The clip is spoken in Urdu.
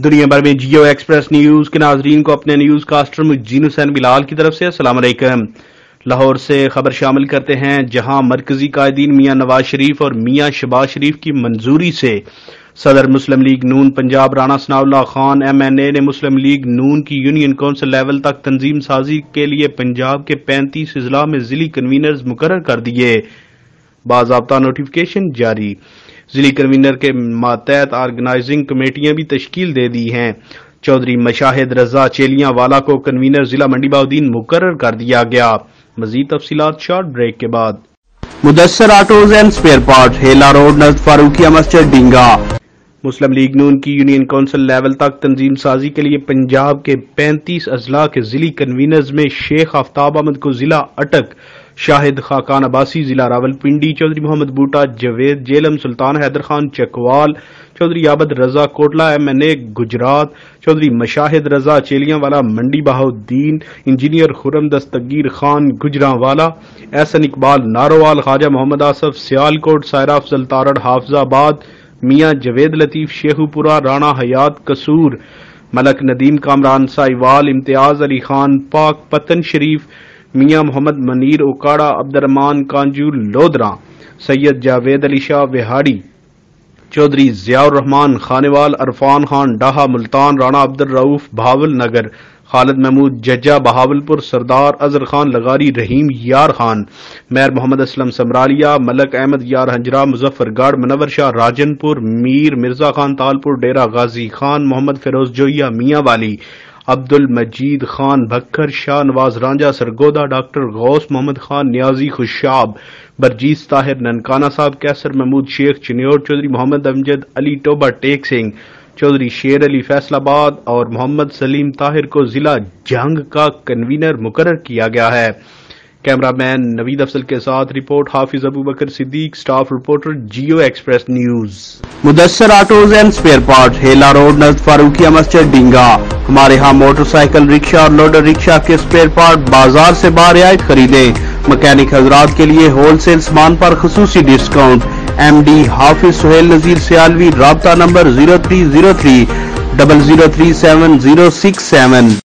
دنیا بھر میں جیو ایکسپریس نیوز کے ناظرین کو اپنے نیوز کاسٹر مجین حسین بلال کی طرف سے السلام علیکم۔ لاہور سے خبر شامل کرتے ہیں، جہاں مرکزی قائدین میاں نواز شریف اور میاں شہباز شریف کی منظوری سے صدر مسلم لیگ نون پنجاب رانا ثناء اللہ خان MNA نے مسلم لیگ نون کی یونین کونسل لیول تک تنظیم سازی کے لیے پنجاب کے 35 اضلاع میں ضلعی کنوینرز مقرر کر دیے۔ باضابطہ نوٹیفکیشن جاری۔ ضلعی کنوینر کے ماتحت آرگنائزنگ کمیٹیاں بھی تشکیل دے دی ہیں۔ چودھری مشاہد رضا چیلیاں والا کو کنوینر ضلع منڈی بہاؤدین مقرر کر دیا گیا۔ مزید تفصیلات شارٹ بریک کے بعد۔ Mudassar autos and spare part, Hela road نزد فاروقیہ مسجد ڈینگا۔ مسلم لیگ نون کی یونین کونسل لیول تک تنظیم سازی کے لیے پنجاب کے 35 اضلاع کے ضلعی کنوینرز میں شیخ آفتاب احمد کو ضلع اٹک، شاہد خاقان عباسی ضلع راولپنڈی، چودھری محمد بوٹا جاوید جیلم، سلطان حیدر خان چکوال، چودھری عابد رضا کوٹلہ MNA گجرات، چودھری مشاہد رضا چیلیاں والا منڈی بہاؤدین، انجینئر خرم دستگیر خان گجرانوالا، احسن اقبال ناروال، خواجہ محمد آصف سیالکوٹ، سائرہ افضل تارڑ حافظ آباد، میاں جوید لطیف شیخو پورہ، رانا حیات قصور، ملک ندیم کامران سائیوال، امتیاز علی خان پاک پتن شریف، میاں محمد منیر اوکاڑا، عبدالرحمان کانجو لودراں، سید جاوید علی شاہ وہاڑی، چودھری ضیاء الرحمان خانیوال، عرفان خان ڈاہا ملتان، رانا عبدالرؤف بہاول نگر، خالد محمود ججہ بہاولپور، سردار اظہر خان لغاری، رحیم یار خان، میر محمد اسلم سمرالیہ، ملک احمد یار ہنجرا، مظفر گڑھ، منور شاہ راجن پور، میر مرزا خان تالپور، ڈیرہ غازی خان، محمد فیروز جوئیہ میاں والی، عبد المجید خان بکھر، شاہ نواز رانجھا سرگودا، ڈاکٹر غوث محمد خان نیازی خوشاب، برجیز طاہر ننکانہ صاحب، کیسر محمود شیخ چنیوٹ، چودھری محمد امجد علی ٹوبہ ٹیک سنگھ، چودھری شیر علی فیصل آباد اور محمد سلیم طاہر کو ضلع جنگ کا کنوینر مقرر کیا گیا ہے۔ کیمرہ مین نوید افضل کے ساتھ report Hafiz Abubakar Siddique, staff reporter Geo Express News. Mudassar autos and spare part, Hela road نزد فاروقیہ مسجد ڈینگا۔ ہمارے ہاں موٹر سائیکل، رکشہ اور لوڈر رکشہ کے سپیئر پارٹ بازار سے برعایت خریدیں۔ مکینک حضرات کے لیے ہول سیل سامان پر خصوصی ڈسکاؤنٹ۔ MD حافظ سہیل نذیر سیالوی، رابطہ نمبر 0303 0037 067۔